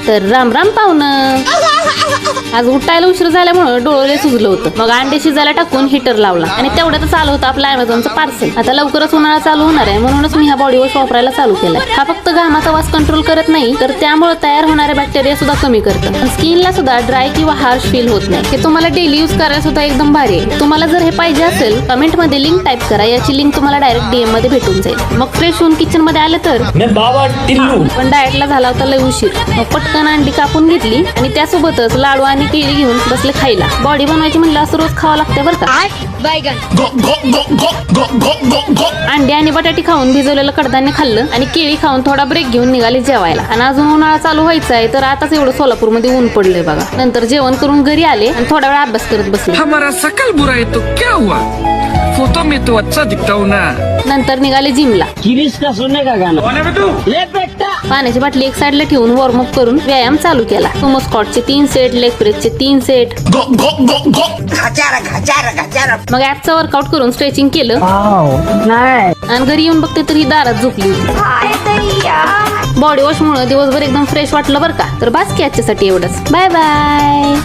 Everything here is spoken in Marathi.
तर राम राम पाहुणं. आज उठायला उशीर झाल्यामुळे डोळे सुजलं होतं. मग अंडे शिजायला टाकून हिटर लावला आणि तेवढ्यातच आलं होतं आपलं अमेझॉनचं पार्सल. आता लवकरच उन्हाळा चालू होणार आहे, म्हणूनच मी हा बॉडी वॉश वापरायला चालू केलाय. हा फक्त घामाचा वास कंट्रोल करत नाही, तर त्यामुळे तयार होणारे बॅक्टेरिया सुद्धा कमी करतं. स्किनला सुद्धा ड्राय किंवा हार्श फील होत नाही. हे तुम्हाला डेली यूज करायला सुद्धा एकदम भारी आहे. तुम्हाला जर हे पाहिजे असेल, कमेंट मध्ये लिंक टाईप करा. याची लिंक तुम्हाला डायरेक्ट डीएम मध्ये भेटून जाईल. मग फ्रेश होऊन किचन मध्ये आले तर पण डाएटला झाला होता लय उशीर. मग पटकन अंडी कापून घेतली आणि त्यासोबतच लाडू आणि केळी घेऊन बसले खायला. बॉडी बनवायची म्हणलं असं रोज खावं लागतं बरं का. अंडे आणि बटाटी खाऊन भिजवलेलं कडधान्य खाल्लं आणि केळी खाऊन थोडा ब्रेक घेऊन निघाले जेवायला. आणि अजून उन्हाळा चालू व्हायचा आहे, तर आताच एवढं सोलापूरमध्ये ऊन पडलंय बघा. नंतर जेवण करून घरी आले आणि थोडा वेळ अभ्यास करत बसले. हमारा सकल बुरा है तो क्या हुआ, फोटो में तो अच्छा दिखता हूँ ना. नंतर निघाले जिमला. का सुनने का गाना ले बेटा. पाण्याची बाटली एक साईडला ठेवून वॉर्मअप करून व्यायाम चालू केला. सुमो स्क्वॉटचे 3 सेट, लेग प्रेसचे 3 सेट. मग ऍपचा वर्कआउट करून स्ट्रेचिंग केलं आणि घरी येऊन बघते तर ही दारात झोपली होती. बॉडी वॉश मुळे दिवसभर एकदम फ्रेश वाटलं बरं का. तर बास की आजच्यासाठी एवढंच. Bye bye.